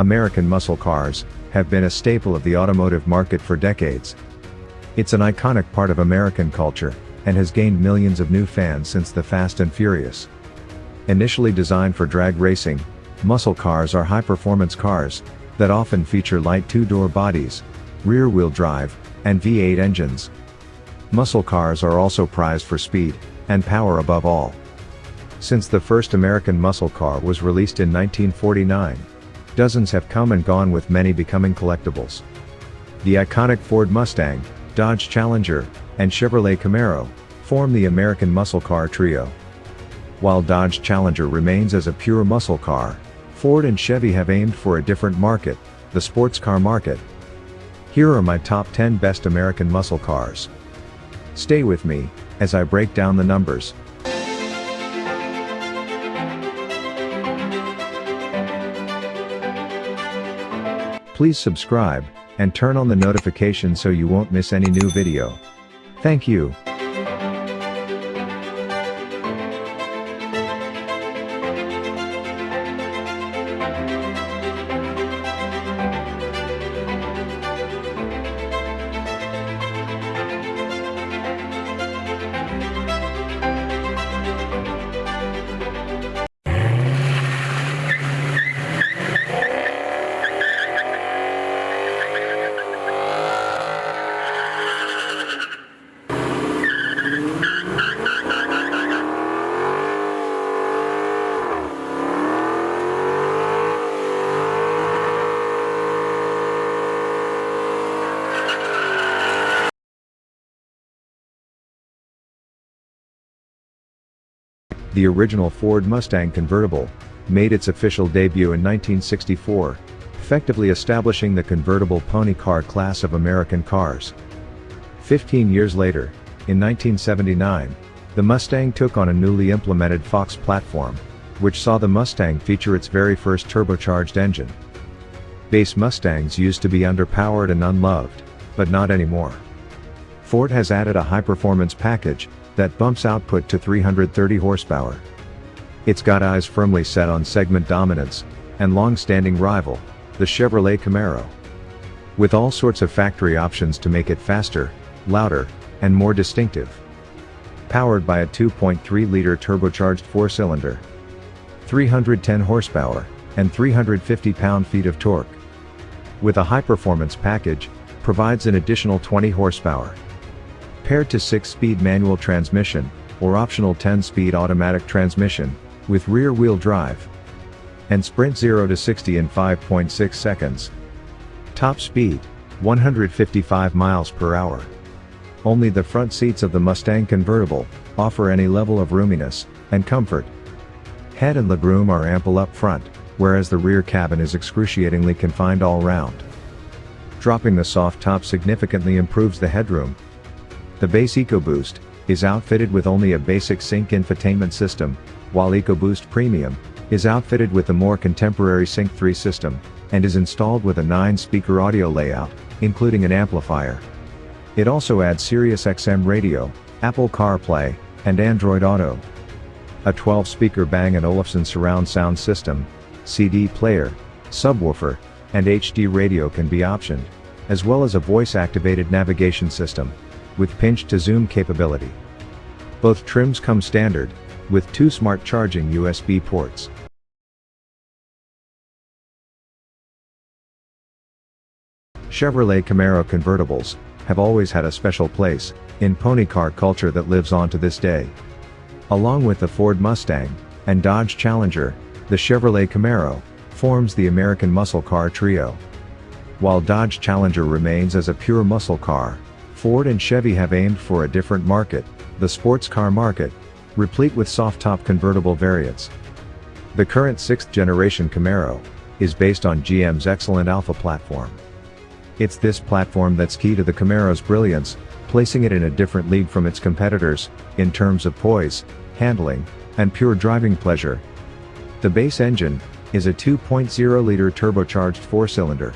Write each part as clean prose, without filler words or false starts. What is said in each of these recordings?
American muscle cars have been a staple of the automotive market for decades. It's an iconic part of American culture, and has gained millions of new fans since the Fast and Furious. Initially designed for drag racing, muscle cars are high-performance cars that often feature light two-door bodies, rear-wheel drive, and V8 engines. Muscle cars are also prized for speed and power above all. Since the first American muscle car was released in 1949, dozens have come and gone, with many becoming collectibles. The iconic Ford Mustang, Dodge Challenger, and Chevrolet Camaro form the American muscle car trio. While Dodge Challenger remains as a pure muscle car, Ford and Chevy have aimed for a different market, the sports car market. Here are my top 10 best American muscle cars. Stay with me as I break down the numbers. Please subscribe and turn on the notification so you won't miss any new video. Thank you. The original Ford Mustang convertible made its official debut in 1964, effectively establishing the convertible pony car class of American cars. 15 years later, in 1979, the Mustang took on a newly implemented Fox platform, which saw the Mustang feature its very first turbocharged engine. Base Mustangs used to be underpowered and unloved, but not anymore. Ford has added a high-performance package that bumps output to 330 horsepower. It's got eyes firmly set on segment dominance and long-standing rival, the Chevrolet Camaro. With all sorts of factory options to make it faster, louder, and more distinctive. Powered by a 2.3-liter turbocharged four-cylinder, 310 horsepower, and 350 pound-feet of torque. With a high-performance package, provides an additional 20 horsepower. Paired to 6-speed manual transmission, or optional 10-speed automatic transmission, with rear-wheel drive. And sprint 0 to 60 in 5.6 seconds. Top speed, 155 miles per hour. Only the front seats of the Mustang convertible offer any level of roominess and comfort. Head and legroom are ample up front, whereas the rear cabin is excruciatingly confined all round. Dropping the soft top significantly improves the headroom. The base EcoBoost is outfitted with only a basic sync infotainment system, while EcoBoost Premium is outfitted with the more contemporary Sync 3 system, and is installed with a 9-speaker audio layout, including an amplifier. It also adds Sirius XM radio, Apple CarPlay, and Android Auto. A 12-speaker Bang & Olufsen surround sound system, CD player, subwoofer, and HD radio can be optioned, as well as a voice-activated navigation system with pinch-to-zoom capability. Both trims come standard, with 2 smart charging USB ports. Chevrolet Camaro convertibles have always had a special place in pony car culture that lives on to this day. Along with the Ford Mustang and Dodge Challenger, the Chevrolet Camaro forms the American muscle car trio. While Dodge Challenger remains as a pure muscle car, Ford and Chevy have aimed for a different market, the sports car market, replete with soft-top convertible variants. The current 6th-generation Camaro is based on GM's excellent Alpha platform. It's this platform that's key to the Camaro's brilliance, placing it in a different league from its competitors, in terms of poise, handling, and pure driving pleasure. The base engine is a 2.0-liter turbocharged four-cylinder,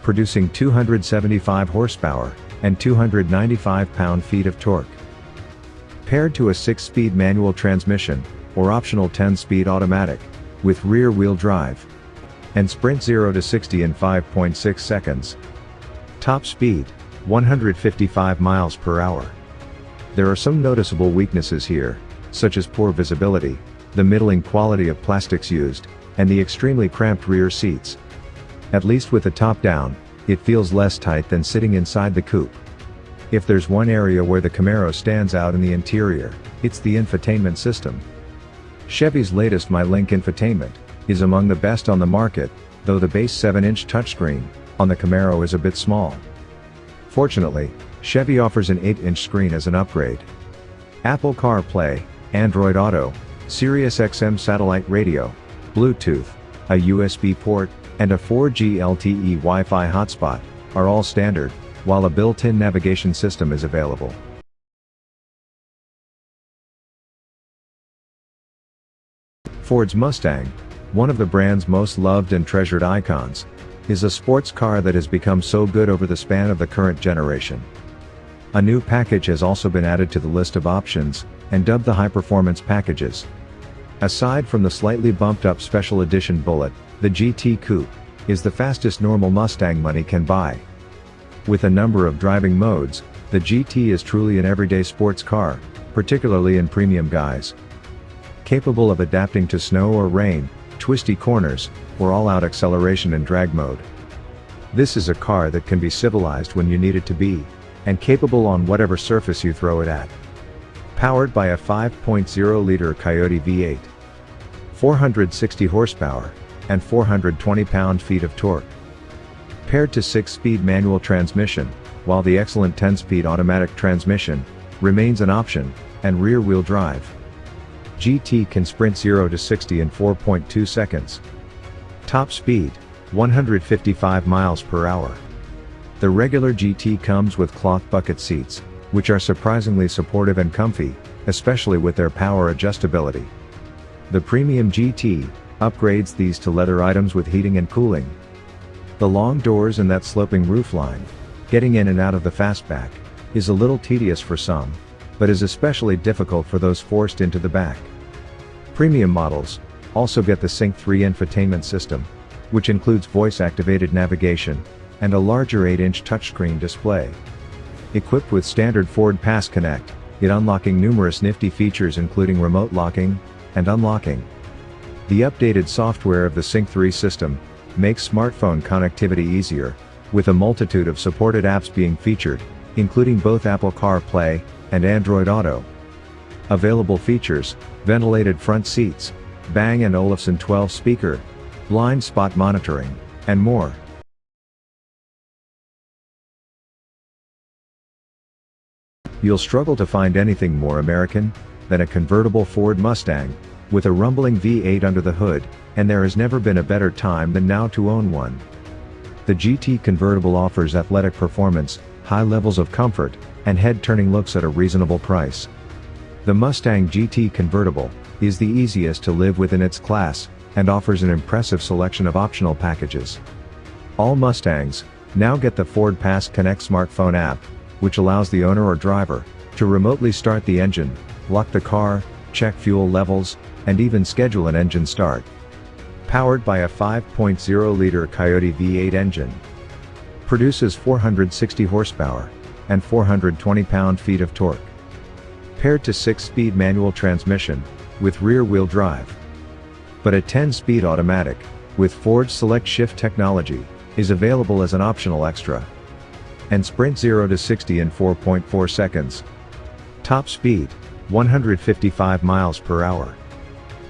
producing 275 horsepower and 295 pound-feet of torque. Paired to a 6-speed manual transmission, or optional 10-speed automatic, with rear-wheel drive. and sprint 0 to 60 in 5.6 seconds. Top speed, 155 miles per hour. There are some noticeable weaknesses here, such as poor visibility, the middling quality of plastics used, and the extremely cramped rear seats. At least with the top down, it feels less tight than sitting inside the coupe. If there's one area where the Camaro stands out in the interior, it's the infotainment system. Chevy's latest MyLink infotainment is among the best on the market, though the base 7-inch touchscreen on the Camaro is a bit small. Fortunately, Chevy offers an 8-inch screen as an upgrade. Apple CarPlay, Android Auto, Sirius XM satellite radio, Bluetooth, a USB port, and a 4G LTE Wi-Fi hotspot are all standard, while a built-in navigation system is available. Ford's Mustang, one of the brand's most loved and treasured icons, is a sports car that has become so good over the span of the current generation. A new package has also been added to the list of options, and dubbed the high-performance packages. Aside from the slightly bumped-up Special Edition Bullet, the GT Coupe is the fastest normal Mustang money can buy. With a number of driving modes, the GT is truly an everyday sports car, particularly in premium guise. Capable of adapting to snow or rain, twisty corners, or all-out acceleration and drag mode. This is a car that can be civilized when you need it to be, and capable on whatever surface you throw it at. Powered by a 5.0-liter Coyote V8, 460 horsepower, and 420 pound-feet of torque. Paired to 6-speed manual transmission, while the excellent 10-speed automatic transmission remains an option, and rear-wheel drive. GT can sprint 0 to 60 in 4.2 seconds. Top speed, 155 miles per hour. The regular GT comes with cloth bucket seats, which are surprisingly supportive and comfy, especially with their power adjustability. The premium GT upgrades these to leather items with heating and cooling. The long doors and that sloping roofline, getting in and out of the fastback, is a little tedious for some, but is especially difficult for those forced into the back. Premium models also get the Sync 3 infotainment system, which includes voice-activated navigation, and a larger 8-inch touchscreen display. Equipped with standard Ford Pass Connect, it unlocking numerous nifty features including remote locking, and unlocking. The updated software of the Sync 3 system makes smartphone connectivity easier, with a multitude of supported apps being featured, including both Apple CarPlay and Android Auto. Available features: ventilated front seats, Bang & Olufsen 12-speaker, blind spot monitoring, and more. You'll struggle to find anything more American than a convertible Ford Mustang, with a rumbling V8 under the hood, and there has never been a better time than now to own one. The GT convertible offers athletic performance, high levels of comfort, and head-turning looks at a reasonable price. The Mustang GT convertible is the easiest to live with in its class, and offers an impressive selection of optional packages. All Mustangs now get the Ford Pass Connect smartphone app, which allows the owner or driver to remotely start the engine, lock the car, check fuel levels, and even schedule an engine start. Powered by a 5.0-liter Coyote V8 engine. Produces 460 horsepower and 420 pound-feet of torque. Paired to 6-speed manual transmission with rear-wheel drive. But a 10-speed automatic with Ford's Select Shift technology is available as an optional extra. And sprint 0 to 60 in 4.4 seconds. Top speed, 155 miles per hour.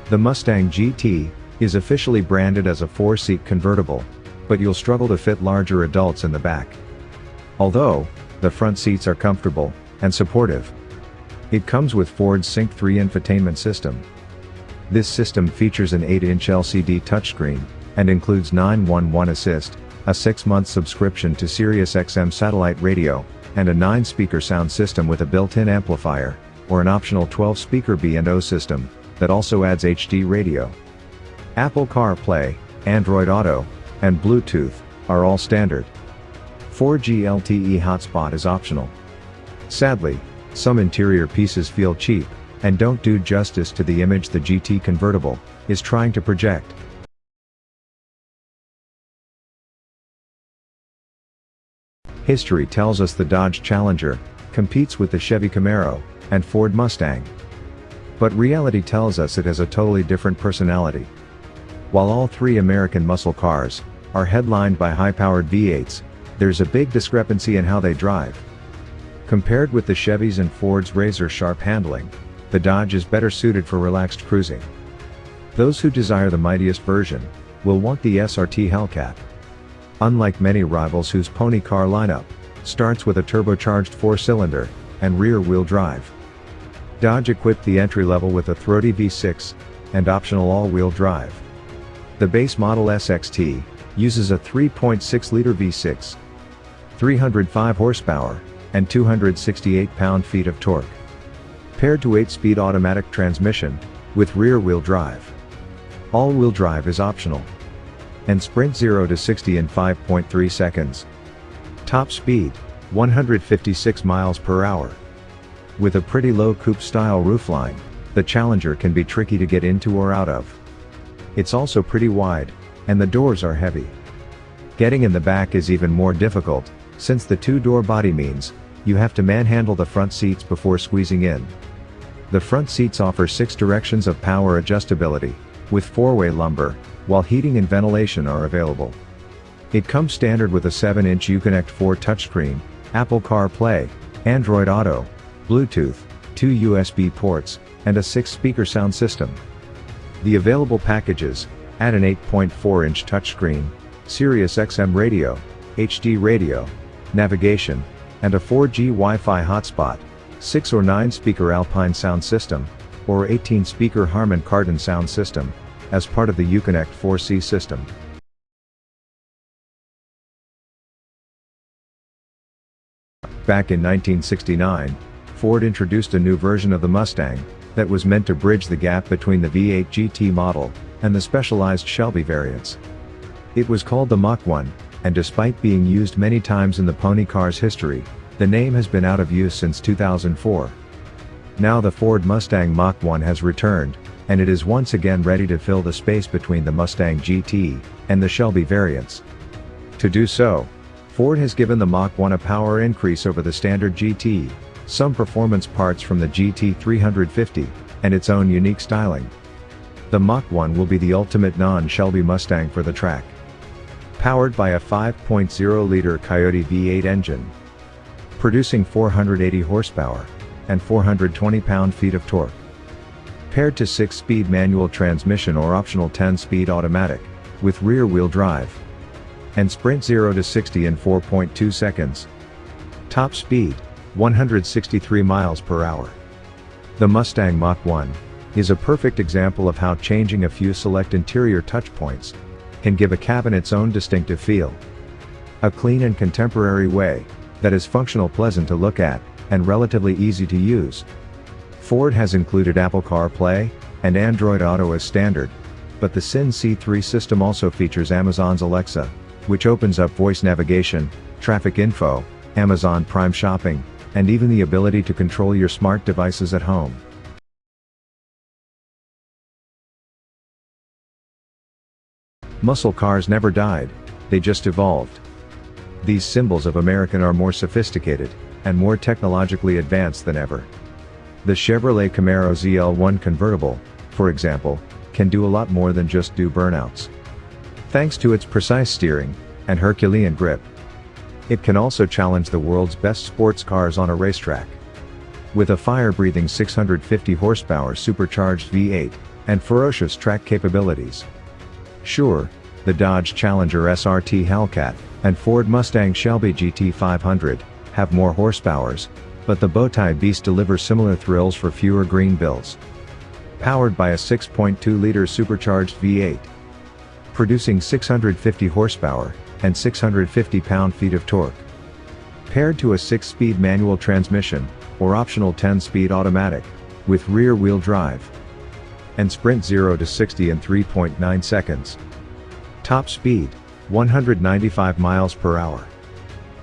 The Mustang GT is officially branded as a 4-seat convertible, but you'll struggle to fit larger adults in the back. Although, the front seats are comfortable and supportive. It comes with Ford's Sync 3 infotainment system. This system features an 8-inch LCD touchscreen, and includes 911 Assist, a 6-month subscription to Sirius XM satellite radio, and a 9-speaker sound system with a built-in amplifier, or an optional 12-speaker B&O system, that also adds HD radio. Apple CarPlay, Android Auto, and Bluetooth are all standard. 4G LTE hotspot is optional. Sadly, some interior pieces feel cheap, and don't do justice to the image the GT convertible is trying to project. History tells us the Dodge Challenger competes with the Chevy Camaro and Ford Mustang. But reality tells us it has a totally different personality. While all three American muscle cars are headlined by high-powered V8s, there's a big discrepancy in how they drive. Compared with the Chevys and Ford's razor-sharp handling, the Dodge is better suited for relaxed cruising. Those who desire the mightiest version will want the SRT Hellcat. Unlike many rivals whose pony car lineup starts with a turbocharged 4-cylinder and rear-wheel drive, Dodge equipped the entry-level with a throaty V6 and optional all-wheel drive. The base model SXT uses a 3.6-liter V6, 305 horsepower, and 268 pound-feet of torque, paired to 8-speed automatic transmission with rear-wheel drive. All-wheel drive is optional, and sprint 0 to 60 in 5.3 seconds. Top speed, 156 miles per hour. With a pretty low coupe-style roofline, the Challenger can be tricky to get into or out of. It's also pretty wide, and the doors are heavy. Getting in the back is even more difficult, since the two-door body means you have to manhandle the front seats before squeezing in. The front seats offer 6 directions of power adjustability, with 4-way lumbar, while heating and ventilation are available. It comes standard with a 7-inch Uconnect 4 touchscreen, Apple CarPlay, Android Auto, Bluetooth, 2 USB ports, and a 6-speaker sound system. The available packages add an 8.4-inch touchscreen, Sirius XM radio, HD radio, navigation, and a 4G Wi-Fi hotspot, 6 or 9-speaker Alpine sound system, or 18-speaker Harman Kardon sound system, as part of the Uconnect 4C system. Back in 1969, Ford introduced a new version of the Mustang that was meant to bridge the gap between the V8 GT model and the specialized Shelby variants. It was called the Mach 1, and despite being used many times in the pony car's history, the name has been out of use since 2004. Now the Ford Mustang Mach 1 has returned, and it is once again ready to fill the space between the Mustang GT and the Shelby variants. To do so, Ford has given the Mach 1 a power increase over the standard GT, some performance parts from the gt500, and its own unique styling. The Mach 1 will be the ultimate non-Shelby Mustang for the track. Powered by a 5.0-liter Coyote V8 engine, producing 480 horsepower and 420 pound-feet of torque. Paired to 6-speed manual transmission or optional 10-speed automatic, with rear-wheel drive. And sprint 0 to 60 in 4.2 seconds. Top speed, 163 miles per hour. The Mustang Mach 1 is a perfect example of how changing a few select interior touchpoints can give a cabin its own distinctive feel. A clean and contemporary way that is functional, pleasant to look at, and relatively easy to use. Ford has included Apple CarPlay and Android Auto as standard, but the Syn C3 system also features Amazon's Alexa, which opens up voice navigation, traffic info, Amazon Prime shopping, and even the ability to control your smart devices at home. Muscle cars never died, they just evolved. These symbols of American are more sophisticated and more technologically advanced than ever. The Chevrolet Camaro zl1 convertible, for example, can do a lot more than just do burnouts. Thanks to its precise steering and Herculean grip, it can also challenge the world's best sports cars on a racetrack. With a fire-breathing 650 horsepower supercharged V8 and ferocious track capabilities. Sure, the Dodge Challenger SRT Hellcat and Ford Mustang Shelby gt500 have more horsepowers, but the bowtie beast delivers similar thrills for fewer green bills. Powered by a 6.2-liter supercharged V8, producing 650 horsepower and 650 pound-feet of torque. Paired to a 6-speed manual transmission, or optional 10-speed automatic, with rear-wheel drive. And sprint 0 to 60 in 3.9 seconds. Top speed, 195 miles per hour.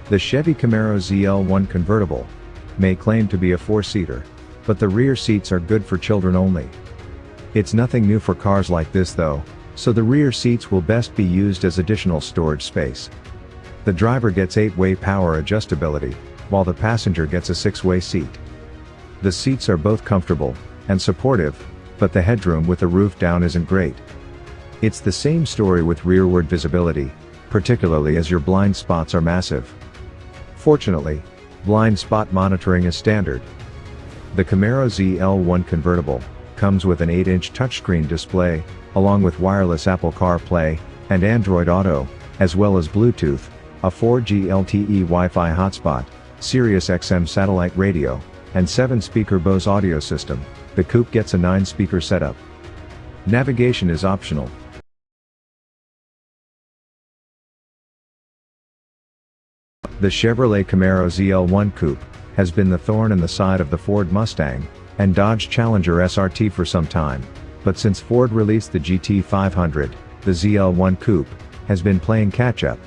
The Chevy Camaro ZL1 convertible may claim to be a 4-seater, but the rear seats are good for children only. It's nothing new for cars like this though, so the rear seats will best be used as additional storage space. The driver gets 8-way power adjustability, while the passenger gets a 6-way seat. The seats are both comfortable and supportive, but the headroom with the roof down isn't great. It's the same story with rearward visibility, particularly as your blind spots are massive. Fortunately, blind spot monitoring is standard. The Camaro zl1 convertible comes with an 8-inch touchscreen display, along with wireless Apple CarPlay and Android Auto, as well as Bluetooth, a 4G LTE Wi-Fi hotspot, Sirius XM satellite radio, and 7-speaker Bose audio system. The Coupe gets a 9-speaker setup. Navigation is optional. The Chevrolet Camaro zl1 Coupe has been the thorn in the side of the Ford Mustang and Dodge Challenger SRT for some time, but since Ford released the GT500, the zl1 Coupe has been playing catch-up.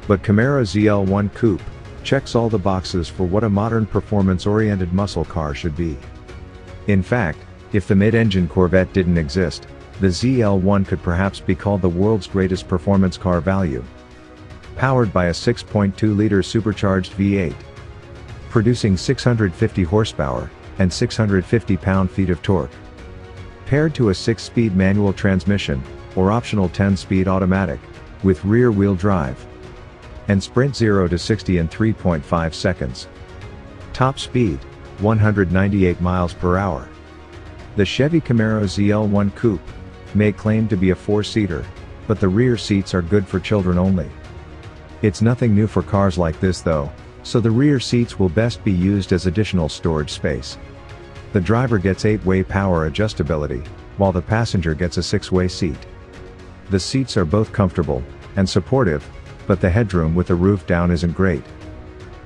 But Camaro zl1 Coupe checks all the boxes for what a modern performance-oriented muscle car should be. In fact, if the mid-engine Corvette didn't exist, the zl1 could perhaps be called the world's greatest performance car value. Powered by a 6.2-liter supercharged V8, producing 650 horsepower and 650 pound-feet of torque. Paired to a 6-speed manual transmission, or optional 10-speed automatic, with rear-wheel drive. And sprint 0 to 60 in 3.5 seconds. Top speed, 198 miles per hour. The Chevy Camaro zl1 Coupe may claim to be a 4-seater, but the rear seats are good for children only. It's nothing new for cars like this though, so the rear seats will best be used as additional storage space. The driver gets 8-way power adjustability, while the passenger gets a 6-way seat. The seats are both comfortable and supportive, but the headroom with the roof down isn't great.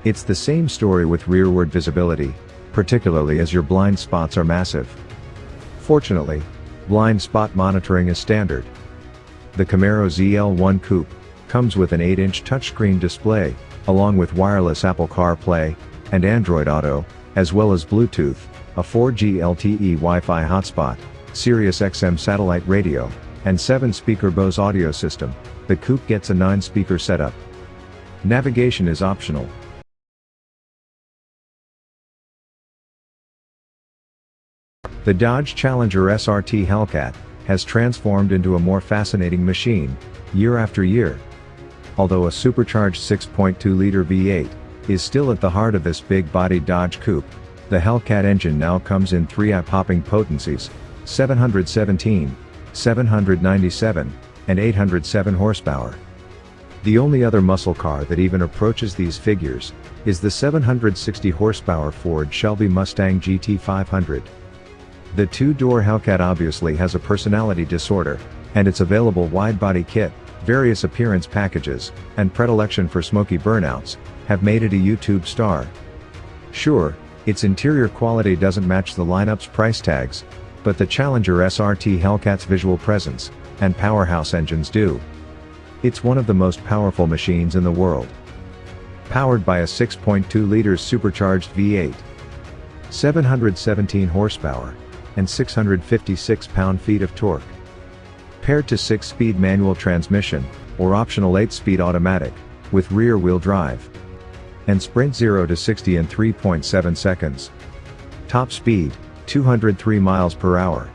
It's the same story with rearward visibility, particularly as your blind spots are massive. Fortunately, blind spot monitoring is standard. The Camaro zl1 Coupe comes with an 8-inch touchscreen display, along with wireless Apple CarPlay and Android Auto, as well as Bluetooth, a 4G LTE Wi-Fi hotspot, Sirius XM satellite radio, and 7-speaker Bose audio system. The Coupe gets a 9-speaker setup. Navigation is optional. The Dodge Challenger SRT Hellcat has transformed into a more fascinating machine, year after year. Although a supercharged 6.2-liter V8 is still at the heart of this big-bodied Dodge Coupe, the Hellcat engine now comes in 3 eye-popping potencies: 717, 797, and 807 horsepower. The only other muscle car that even approaches these figures is the 760 horsepower Ford Shelby Mustang GT500. The 2-door Hellcat obviously has a personality disorder, and its available wide-body kit, various appearance packages, and predilection for smoky burnouts have made it a YouTube star. Sure, its interior quality doesn't match the lineup's price tags, but the Challenger SRT Hellcat's visual presence and powerhouse engines do. It's one of the most powerful machines in the world. Powered by a 6.2-liter supercharged V8, 717 horsepower, and 656 pound-feet of torque. Paired to 6-speed manual transmission, or optional 8-speed automatic, with rear-wheel drive. And sprint 0 to 60 in 3.7 seconds. Top speed, 203 miles per hour.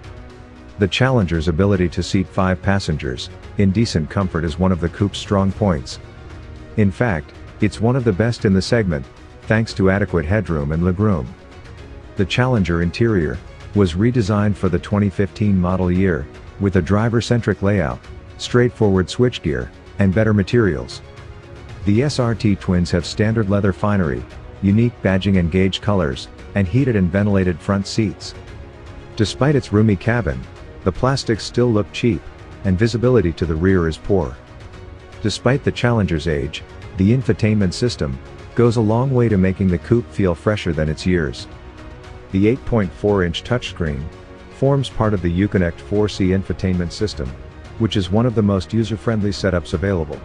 The Challenger's ability to seat 5 passengers in decent comfort is one of the Coupe's strong points. In fact, it's one of the best in the segment, thanks to adequate headroom and legroom. The Challenger interior was redesigned for the 2015 model year, with a driver-centric layout, straightforward switchgear, and better materials. The SRT twins have standard leather finery, unique badging and gauge colors, and heated and ventilated front seats. Despite its roomy cabin, the plastics still look cheap, and visibility to the rear is poor. Despite the Challenger's age, the infotainment system goes a long way to making the Coupe feel fresher than its years. The 8.4-inch touchscreen forms part of the Uconnect 4C infotainment system, which is one of the most user-friendly setups available.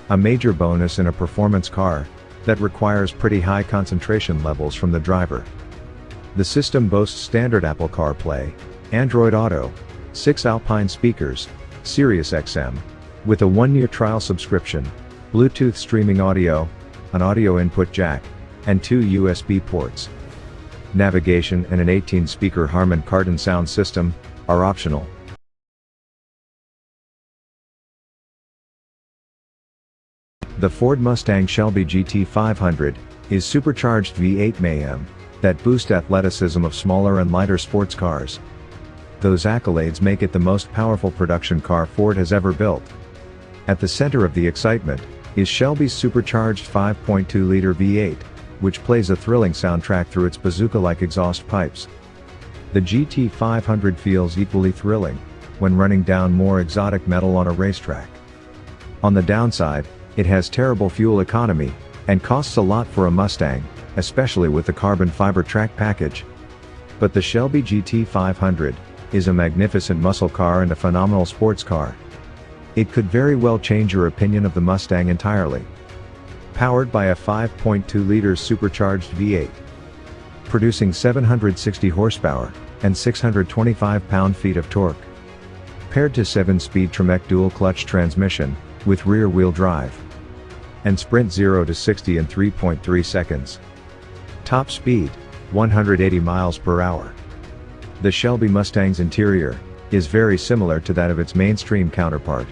A major bonus in a performance car that requires pretty high concentration levels from the driver. The system boasts standard Apple CarPlay, Android Auto, 6 Alpine speakers, Sirius XM, with a 1-year trial subscription, Bluetooth streaming audio, an audio input jack, and 2 USB ports. Navigation and an 18-speaker Harman Kardon sound system are optional. The Ford Mustang Shelby GT500 is supercharged V8 mayhem that boost athleticism of smaller and lighter sports cars. Those accolades make it the most powerful production car Ford has ever built. At the center of the excitement is Shelby's supercharged 5.2-liter V8, which plays a thrilling soundtrack through its bazooka-like exhaust pipes. The GT500 feels equally thrilling when running down more exotic metal on a racetrack. On the downside, it has terrible fuel economy and costs a lot for a Mustang, especially with the carbon fiber track package. But the Shelby GT500 is a magnificent muscle car and a phenomenal sports car. It could very well change your opinion of the Mustang entirely. Powered by a 5.2-liter supercharged V8. Producing 760 horsepower and 625 pound-feet of torque. Paired to 7-speed Tremec dual-clutch transmission with rear-wheel drive. And sprint 0 to 60 in 3.3 seconds. Top speed, 180 miles per hour. The Shelby Mustang's interior is very similar to that of its mainstream counterpart.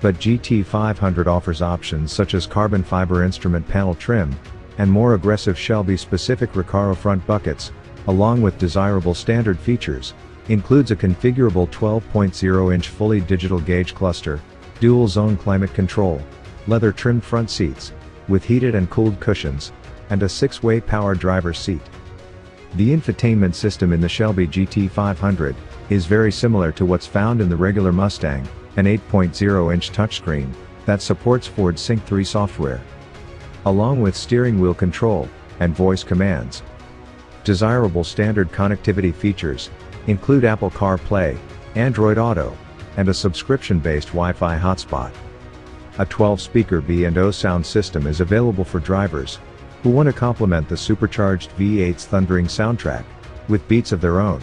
But GT500 offers options such as carbon fiber instrument panel trim, and more aggressive Shelby-specific Recaro front buckets, along with desirable standard features, includes a configurable 12.0-inch fully digital gauge cluster, dual-zone climate control, leather-trimmed front seats, with heated and cooled cushions, and a 6-way power driver's seat. The infotainment system in the Shelby GT500 is very similar to what's found in the regular Mustang, an 8.0-inch touchscreen that supports Ford's Sync 3 software, along with steering wheel control and voice commands. Desirable standard connectivity features include Apple CarPlay, Android Auto, and a subscription-based Wi-Fi hotspot. A 12-speaker B&O sound system is available for drivers who want to complement the supercharged V8's thundering soundtrack with beats of their own.